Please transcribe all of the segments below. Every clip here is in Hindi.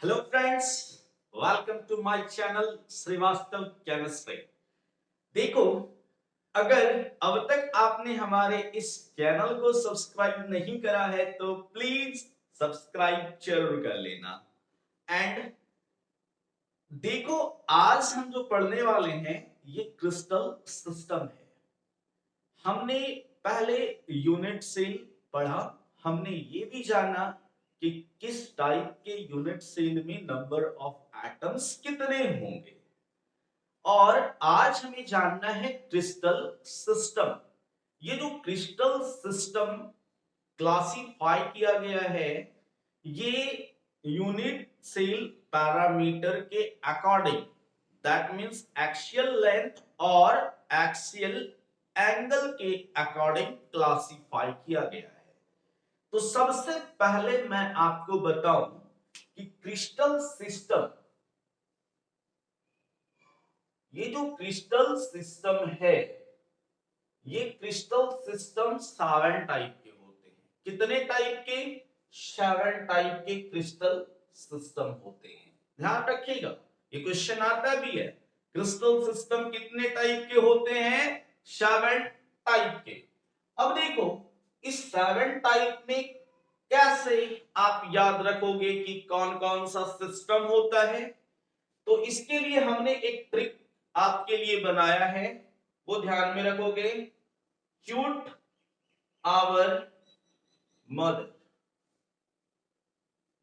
Hello friends, welcome to my channel Srivastava chemistry. देखो, अगर अब तक आपने हमारे इस चैनल को सब्सक्राइब नहीं करा है तो प्लीज सब्सक्राइब जरूर कर लेना। एंड देखो, आज हम जो पढ़ने वाले हैं ये क्रिस्टल सिस्टम है। हमने पहले यूनिट सेल पढ़ा, हमने ये भी जाना कि किस टाइप के यूनिट सेल में नंबर ऑफ एटम्स कितने होंगे। और आज हमें जानना है क्रिस्टल सिस्टम। ये जो क्रिस्टल सिस्टम क्लासिफाई किया गया है ये यूनिट सेल पैरामीटर के according, that means axial length और एक्सियल एंगल के अकॉर्डिंग क्लासिफाई किया गया है। तो सबसे पहले मैं आपको बताऊं कि क्रिस्टल सिस्टम, ये जो क्रिस्टल सिस्टम है ये क्रिस्टल सिस्टम 7 टाइप के होते हैं। कितने टाइप के? 7 टाइप के क्रिस्टल सिस्टम होते हैं। ध्यान रखिएगा, ये क्वेश्चन आता भी है, क्रिस्टल सिस्टम कितने टाइप के होते हैं? 7 टाइप के। अब देखो, इस 7 टाइप में कैसे आप याद रखोगे कि कौन कौन सा सिस्टम होता है? तो इसके लिए हमने एक ट्रिक आपके लिए बनाया है, वो ध्यान में रखोगे। क्यूट आवर मदर,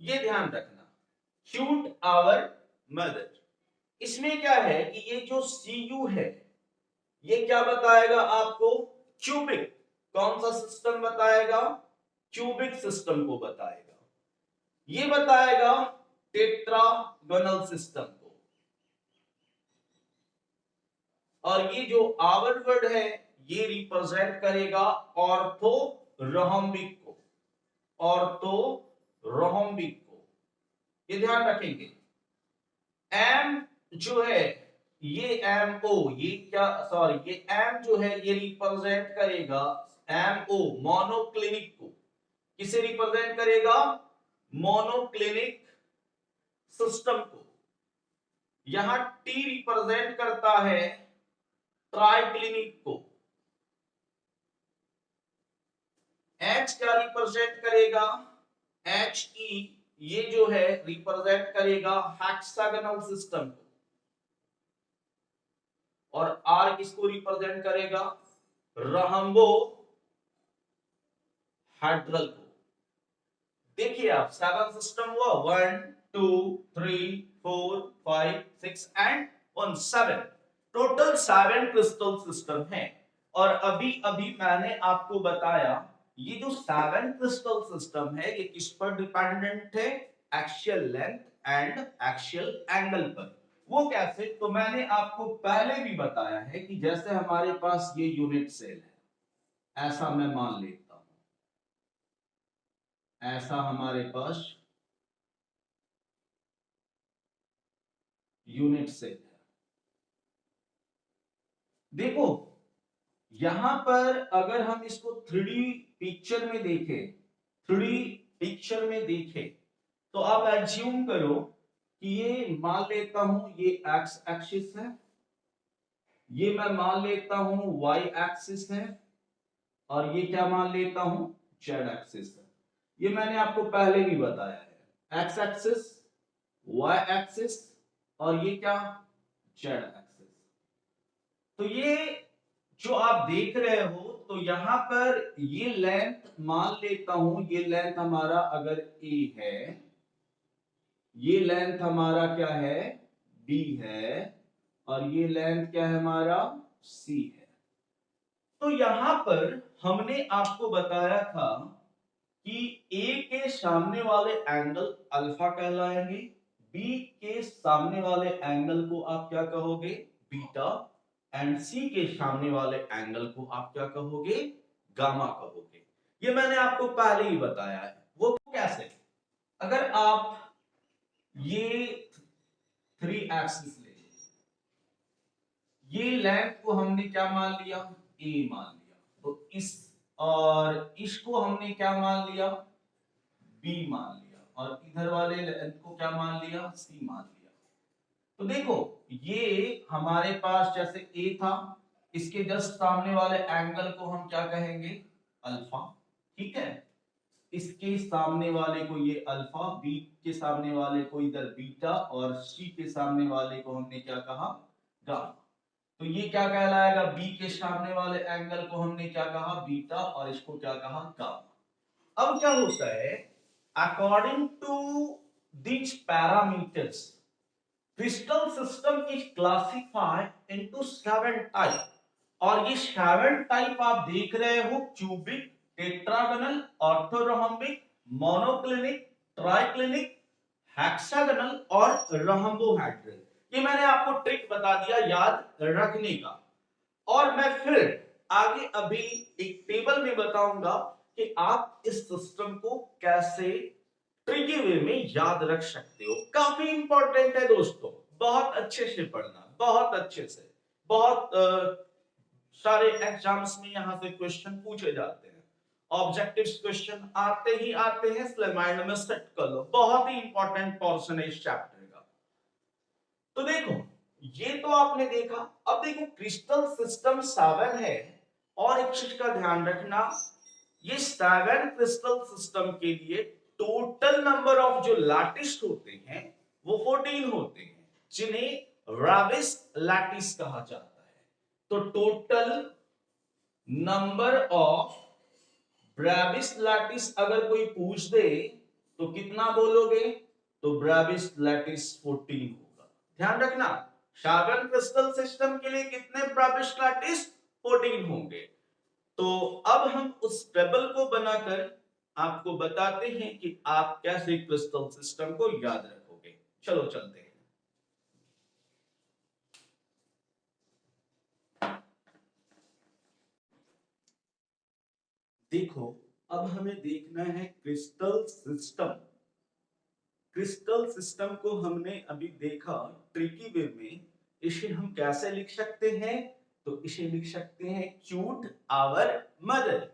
ये ध्यान रखना, क्यूट आवर मदर। इसमें क्या है कि ये जो Cu है ये क्या बताएगा आपको? क्यूबिक। कौन सा सिस्टम बताएगा? क्यूबिक सिस्टम को बताएगा। ये बताएगा टेट्रागोनल सिस्टम को। और ये जो आवर वर्ड है ये रिप्रेजेंट करेगा ऑर्थोरोम्बिक को। ऑर्थोरोम्बिक को ये ध्यान रखेंगे। एम जो है ये एम ओ, ये क्या, सॉरी, ये एम जो है ये रिप्रेजेंट करेगा एम ओ मोनोक्लिनिक को। किसे रिप्रेजेंट करेगा? मोनोक्लिनिक सिस्टम को। यहां टी रिप्रेजेंट करता है ट्राइक्लिनिक को। एच क्या रिप्रेजेंट करेगा? एच ई, ये जो है रिप्रेजेंट करेगा हेक्सागोनल सिस्टम को। और आर किसको रिप्रेजेंट करेगा? रहम्बो हाइड्रल को। देखिए आप, 7 सिस्टम हुआ, 1 2 3 4 5 6 एंड 1 7। टोटल 7 क्रिस्टल सिस्टम है। और अभी अभी मैंने आपको बताया ये जो 7 क्रिस्टल सिस्टम है ये किस पर डिपेंडेंट है? Axial length and axial angle पर। वो कैसे? तो मैंने आपको पहले भी बताया है कि जैसे हमारे पास ये यूनिट सेल है, ऐसा मैं मान लेता हूं, ऐसा हमारे पास यूनिट सेल है। देखो, यहां पर अगर हम इसको 3D पिक्चर में देखें, 3D पिक्चर में देखें तो आप एज्यूम करो कि ये मान लेता हूं ये एक्स एक्सिस है, ये मैं मान लेता हूं वाई एक्सिस है, और ये क्या मान लेता हूं? जेड एक्सिस है। ये मैंने आपको पहले भी बताया है, एक्स एक्सिस, वाई एक्सिस, और ये क्या? Z axis. तो ये जो आप देख रहे हो, तो यहां पर ये लेंथ मान लेता हूं, ये लेंथ हमारा अगर ए है, ये लेंथ हमारा क्या है? बी है, और ये लेंथ क्या है हमारा? सी है। तो यहां पर हमने आपको बताया था कि ए के सामने वाले एंगल अल्फा कहलाएंगे, बी के सामने वाले एंगल को आप क्या कहोगे? बीटा, एंड सी के सामने वाले एंगल को आप क्या कहोगे? गामा कहोगे। ये मैंने आपको पहले ही बताया है। वो कैसे? अगर आप ये 3 एक्सिस ले, ये लेंथ को हमने क्या मान लिया? ए मान लिया। तो इस और इसको हमने क्या मान लिया? बी मान लिया। और इधर वाले लेंथ को क्या मान लिया, c मान लिया। तो देखो ये हमारे पास जैसे a था, इसके जस्ट सामने वाले एंगल को हम क्या कहेंगे, अल्फा, ठीक है। इसके सामने वाले को ये अल्फा, बी के सामने वाले को इधर बीटा और सी के सामने वाले को हमने क्या कहा, गामा। तो ये क्या कहलाएगा, बी के सामने वाले एंगल को हमने क्या कहा, बीटा, और इसको क्या कहा, गामा। अब क्या होता है, according to this parameters crystal system is classified into 7 type, और ये 7 टाइप आप देख रहे हो, cubic, tetragonal, orthorhombic, monoclinic, triclinic, hexagonal और रोम्बोहेड्रल। ये मैंने आपको ट्रिक बता दिया याद रखने का, और मैं फिर आगे अभी एक टेबल में बताऊंगा कि आप इस सिस्टम को कैसे ट्रिकी वे में याद रख सकते हो। काफी इंपॉर्टेंट है दोस्तों, बहुत अच्छे से पढ़ना, बहुत अच्छे से। बहुत सारे एग्जाम्स में यहां से क्वेश्चन पूछे जाते हैं, ऑब्जेक्टिव्स क्वेश्चन आते ही आते हैं, इसलिए माइंड में सेट कर लो, बहुत ही इंपॉर्टेंट पोर्शन है इस चैप्टर का। तो देखो ये तो आपने देखा। अब देखो क्रिस्टल सिस्टम 7 है, और एक चीज का ध्यान रखना, ये 7 क्रिस्टल सिस्टम के लिए टोटल नंबर ऑफ जो लैटिस होते हैं वो 14 होते हैं, जिन्हें राविस लैटिस कहा जाता है। तो टोटल नंबर ऑफ ब्राविस लैटिस अगर कोई पूछ दे तो कितना बोलोगे, तो ब्राविस लैटिस 14 होगा। ध्यान रखना, 7 क्रिस्टल सिस्टम के लिए कितने ब्राविस लैटिस, 14 होंगे। तो अब हम उस टेबल को बनाकर आपको बताते हैं कि आप कैसे क्रिस्टल सिस्टम को याद रखोगे। चलो चलते हैं। देखो अब हमें देखना है क्रिस्टल सिस्टम। क्रिस्टल सिस्टम को हमने अभी देखा ट्रिकी वे में, इसे हम कैसे लिख सकते हैं, तो इसे लिख सकते हैं क्यूट आवर मदर,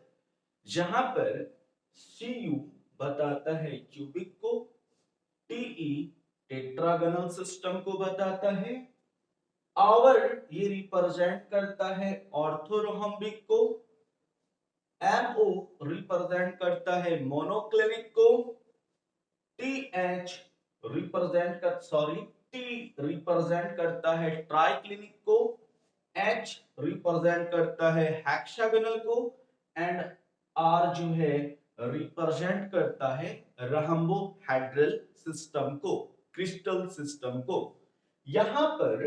जहां पर Cu बताता है क्यूबिक को, Te टेट्रागोनल सिस्टम को बताता है, आवर ये रिप्रेजेंट करता है ऑर्थोरोम्बिक को, Mo रिप्रेजेंट करता है मोनोक्लिनिक को, TH रिप्रेजेंट करता है ट्राइक्लिनिक को, H रिप्रेजेंट करता है हेक्सागोनल को, एंड R जो है रिप्रेजेंट करता है रोम्बोहेड्रल सिस्टम को, क्रिस्टल सिस्टम को। यहां पर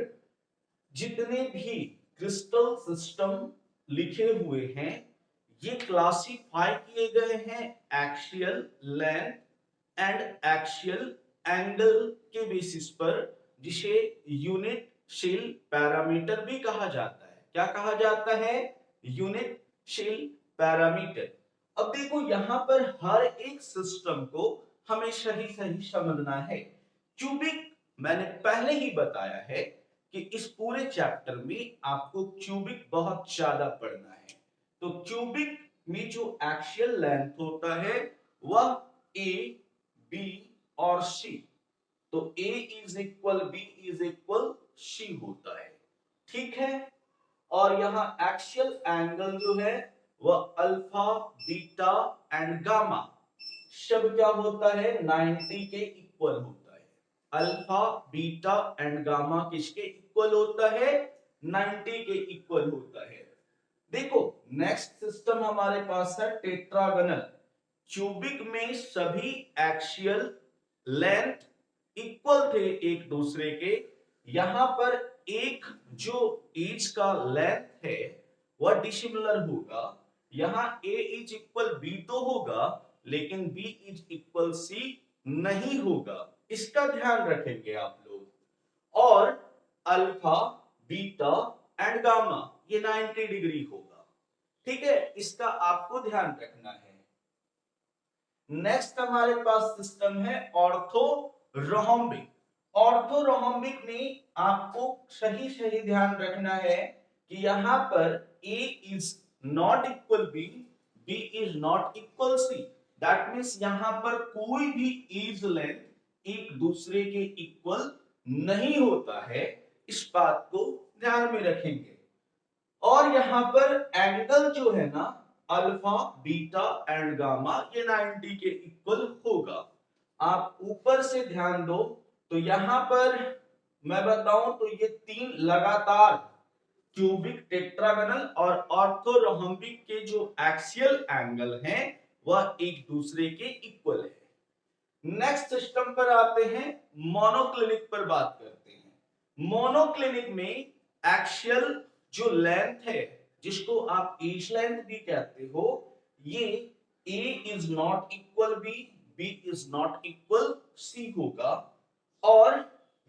जितने भी क्रिस्टल सिस्टम लिखे हुए हैं ये क्लासिफाई किए गए हैं axial length and axial angle के बेसिस पर, जिसे यूनिट सेल पैरामीटर भी कहा जाता है। क्या कहा जाता है, यूनिट सेल पैरामीटर। अब देखो यहां पर हर एक सिस्टम को हमें सही सही समझना है। क्यूबिक मैंने पहले ही बताया है कि इस पूरे चैप्टर में आपको क्यूबिक बहुत ज्यादा पढ़ना है। तो क्यूबिक में जो एक्सियल लेंथ होता है वह ए, बी और सी, तो A is equal B is equal C होता है, ठीक है। और यहां एक्सियल एंगल जो है वह अल्फा, बीटा एंड गामा सब क्या होता है, 90 के इक्वल होता है। अल्फा, बीटा एंड गामा किसके इक्वल होता है, 90 के इक्वल होता है। देखो नेक्स्ट सिस्टम हमारे पास है टेट्रागोनल। क्यूबिक में सभी एक्सियल लेंथ इक्वल थे एक दूसरे के, यहां पर एक जो एज का लेंथ है वह डिसिमिलर होगा। यहां a इज इक्वल b तो होगा, लेकिन b इज इक्वल c नहीं होगा, इसका ध्यान रखेंगे आप लोग। और अल्फा, बीटा एंड गामा ये 90 डिग्री होगा, ठीक है, इसका आपको ध्यान रखना है। नेक्स्ट हमारे पास सिस्टम है ऑर्थोरोम्बिक। ऑर्थोरोम्बिक में आपको सही सही ध्यान रखना है कि यहां पर A is not equal B, B is not equal C। That means यहां पर कोई भी एज लेंथ एक दूसरे के इक्वल नहीं होता है, इस बात को ध्यान में रखेंगे। और यहां पर एंगल जो है ना, अल्फा बीटा एंड गामा, ये 90 के इक्वल होगा। आप ऊपर से ध्यान दो तो यहां पर मैं बताऊं तो ये तीन लगातार क्यूबिक, टेट्रागोनल और ऑर्थोरोम्बिक के जो एक्सियल एंगल हैं वह एक दूसरे के इक्वल है। नेक्स्ट सिस्टम पर आते हैं, मोनोक्लिनिक पर बात करते हैं। मोनोक्लिनिक में एक्सियल जो लेंथ है, जिसको आप एज लेंथ भी कहते हो, ये A is not equal B is not equal C होगा। और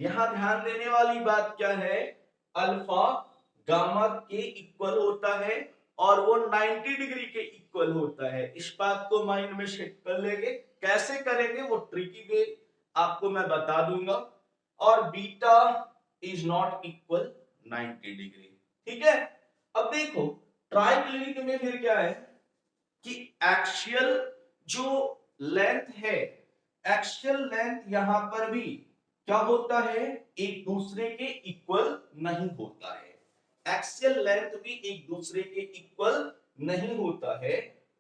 यहां ध्यान देने वाली बात क्या है, अल्फा गामा के इक्वल होता है और वो 90 डिग्री के इक्वल होता है। इस बात को माइंड में सेट कर लेंगे। कैसे करेंगे वो ट्रिकी वे आपको मैं बता दूंगा। और beta is not equal 90 degree, ठीक है। अब देखो ट्राइक्लिनिक में फिर क्या है कि एक्सियल जो लेंथ है, एक्सियल लेंथ यहां पर भी क्या होता है, एक दूसरे के इक्वल नहीं होता है। एक्सियल लेंथ भी एक दूसरे के इक्वल नहीं होता है।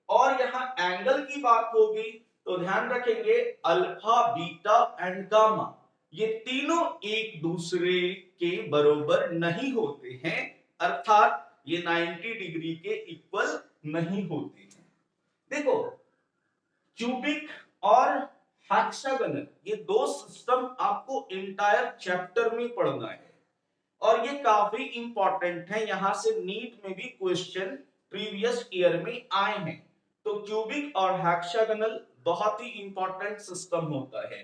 और यहां एंगल की बात होगी तो ध्यान रखेंगे अल्फा बीटा एंड गामा, ये तीनों एक दूसरे के बराबर नहीं होते हैं, अर्थात ये 90 डिग्री के इक्वल नहीं होते हैं। देखो क्यूबिक और हेक्सागोनल, ये दो सिस्टम आपको इंटायर चैप्टर में पढ़ना है और ये काफी इंपॉर्टेंट है। यहां से नीट में भी क्वेश्चन प्रीवियस ईयर में आए हैं। तो क्यूबिक और हेक्सागोनल बहुत ही इंपॉर्टेंट सिस्टम होता है।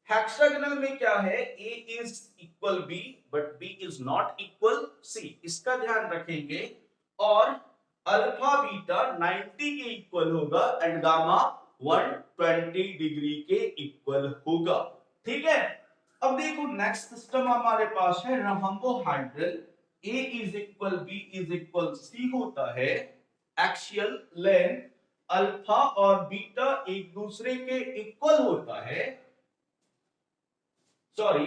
हेक्सागोनल में क्या है, A is equal B but B is not equal C, इसका ध्यान रखेंगे। और अल्फा बीटा 90 के इक्वल होगा एंड गामा 120 डिग्री के इक्वल होगा, ठीक है। अब देखो नेक्स्ट सिस्टम हमारे पास है rhombohedral. A is equal B is equal C होता है। एक्सियल लेंथ अल्फा और बीटा एक दूसरे के इक्वल होता है, sorry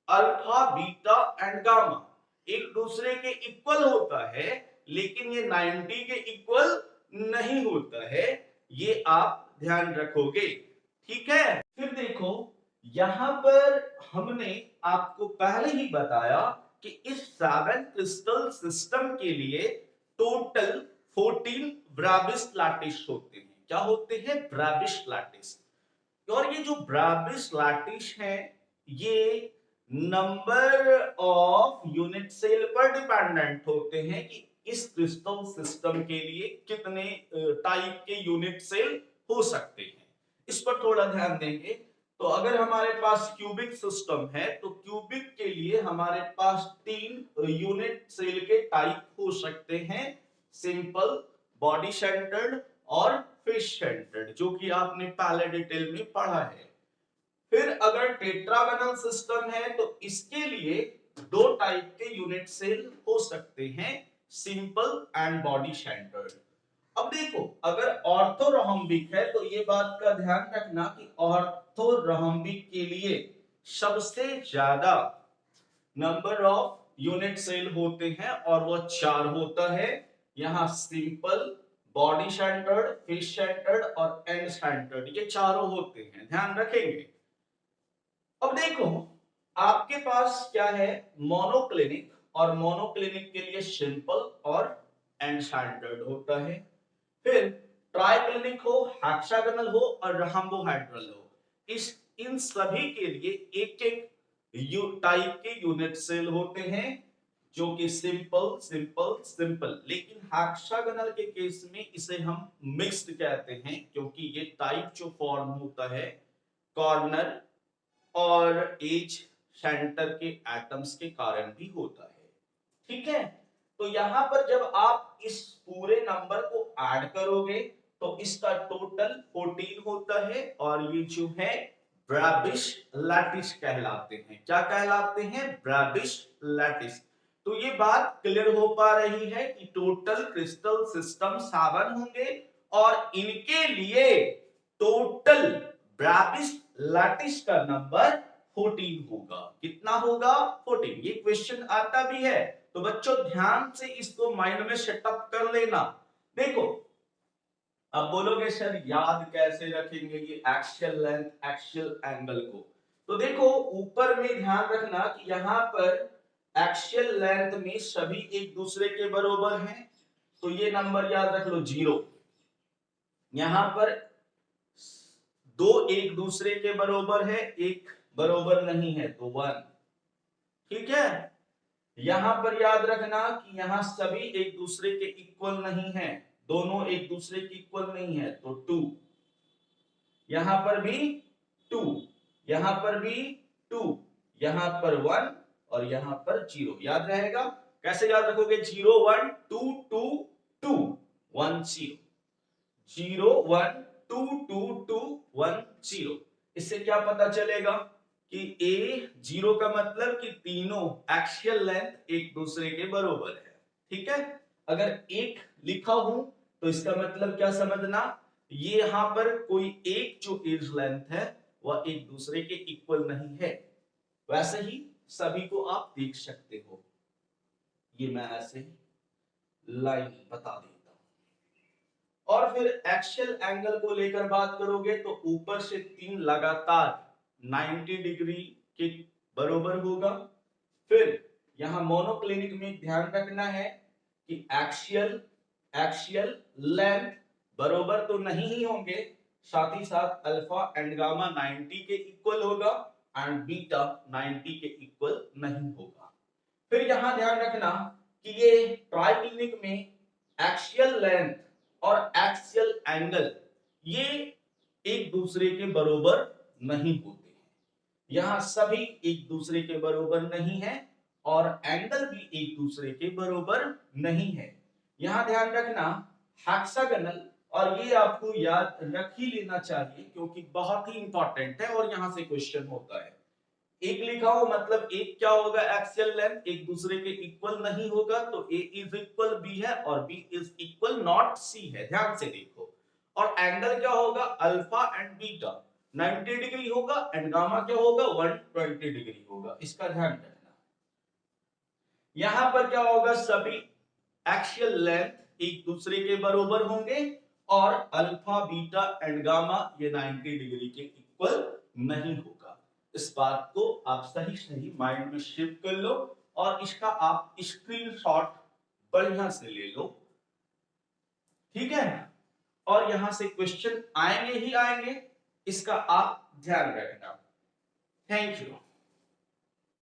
alpha beta and gamma एक दूसरे के इक्वल होता है, लेकिन ये 90 के इक्वल नहीं होता है, ये आप ध्यान रखोगे, ठीक है। फिर देखो यहां पर हमने आपको पहले ही बताया कि इस 7 क्रिस्टल सिस्टम के लिए टोटल 14 ब्राबिस लैटिस होते हैं। क्या होते हैं, ब्राबिस लैटिस। और ये जो ब्राबिस लैटिस है ये नंबर ऑफ यूनिट सेल पर डिपेंडेंट होते हैं कि इस क्रिस्टल सिस्टम के लिए कितने टाइप के यूनिट सेल हो सकते हैं, इस पर थोड़ा ध्यान देंगे। तो अगर हमारे पास क्यूबिक सिस्टम है तो क्यूबिक के लिए हमारे पास 3 यूनिट सेल के टाइप हो सकते हैं, सिंपल, बॉडी सेंटर्ड और फिश सेंटर्ड, जो कि आपने पहले डिटेल में पढ़ा है। फिर अगर टेट्रागोनल सिस्टम है तो इसके लिए 2 टाइप के यूनिट सेल हो सकते हैं, सिंपल एंड बॉडी सेंटर्ड। अब देखो अगर ऑर्थोरोम्बिक है तो ये बात का ध्यान रखना कि ऑर्थोरोम्बिक के लिए सबसे ज्यादा नंबर ऑफ यूनिट सेल होते हैं और वह 4 होता है। यहां simple, body centred, fish centred और एंड सेंटर्ड, ये चारों होते हैं, ध्यान रखेंगे। अब देखो आपके पास क्या है, मोनोक्लिनिक, और मोनोक्लिनिक के लिए सिंपल और एंड सेंटर्ड होता है। फिर ट्राइक्लिनिक हो, हेक्सागोनल हो और रहोम्बोहेड्रल हो, इस इन सभी के लिए एक एक टाइप के यूनिट सेल होते हैं, जो कि सिंपल सिंपल सिंपल। लेकिन हेक्सागोनल के केस में इसे हम मिक्स्ड कहते हैं, क्योंकि ये टाइप जो फॉर्म होता है कॉर्नर और एज सेंटर के एटम्स के कारण भी होता है, ठीक है। तो यहां पर जब आप इस पूरे नंबर को ऐड करोगे तो इसका टोटल 14 होता है और ये जो है ब्राबिश लैटिस कहलाते हैं। क्या कहलाते हैं, ब्राबिश लैटिस। तो ये बात क्लियर हो पा रही है कि टोटल क्रिस्टल सिस्टम 7 होंगे और इनके लिए टोटल ब्राबिस्ट लैटिस का नंबर 14 होगा। कितना होगा? 14। ये क्वेश्चन आता भी है, तो बच्चों ध्यान से इसको माइंड में सेटअप कर लेना। देखो, अब बोलोगे सर याद कैसे रखेंगे ये एक्सियल लेंथ एक्सियल एंगल को? तो देखो, ऊपर में ध्यान रखना कि यहां पर एक्सियल लेंथ में सभी एक दूसरे के बराबर हैं, तो ये नंबर याद रख लो 0। यहां पर दो एक दूसरे के बराबर है, एक बराबर नहीं है तो 1। ठीक है, यहां पर याद रखना कि यहां सभी एक दूसरे के इक्वल नहीं है, दोनों एक दूसरे के इक्वल नहीं है तो 2। यहां पर भी 2, यहां पर भी 2, यहां पर 1 और यहां पर 0। याद रहेगा? कैसे याद रखोगे? 0 1 2 2 2 1 0, 0 1 2 2 2 1 0। इससे क्या पता चलेगा कि a 0 का मतलब कि तीनों एक्सियल लेंथ एक दूसरे के बराबर है। ठीक है, अगर एक लिखा हूं तो इसका मतलब क्या समझना, ये यहां पर कोई एक जो एज लेंथ है वह एक दूसरे के इक्वल नहीं है। वैसे ही सभी को आप देख सकते हो, ये मैं ऐसे लाइन बता देता हूं। और फिर एक्सियल एंगल को लेकर बात करोगे तो ऊपर से 3 लगातार 90 डिग्री के बराबर होगा। फिर यहां मोनोक्लिनिक में ध्यान रखना है कि एक्सियल लेंथ बराबर तो नहीं ही होंगे, साथ ही साथ अल्फा एंड गामा 90 के इक्वल होगा एंड बीटा 90 के इक्वल नहीं होगा। फिर यहां ध्यान रखना कि ये ट्राइक्लिनिक में एक्सियल लेंथ और एक्सियल एंगल ये एक दूसरे के बराबर नहीं होते हैं। यहां सभी एक दूसरे के बराबर नहीं है और एंगल भी एक दूसरे के बराबर नहीं है। यहां ध्यान रखना हेक्सागोनल, और ये आपको याद रख ही लेना चाहिए क्योंकि बहुत ही इंपॉर्टेंट है और यहां से क्वेश्चन होता है। एक लिखा हो मतलब एक क्या होगा? एक्सियल लेंथ एक दूसरे के इक्वल नहीं होगा, तो a इज इक्वल b है और b is equal not c है। ध्यान से देखो। और एंगल क्या होगा? अल्फा एंड बीटा 90 डिग्री होगा एंड गामा क्या होगा? 120 डिग्री होगा। इसका ध्यान रखना। यहां पर क्या होगा? सभी एक्सियल लेंथ एक दूसरे के बराबर होंगे और अल्फा बीटा एंड गामा ये 90 डिग्री के इक्वल नहीं होगा। इस बात को आप सही सही माइंड में शिफ्ट कर लो और इसका आप स्क्रीनशॉट बढ़िया से ले लो। ठीक है, और यहां से क्वेश्चन आएंगे ही आएंगे, इसका आप ध्यान रखना। Thank you.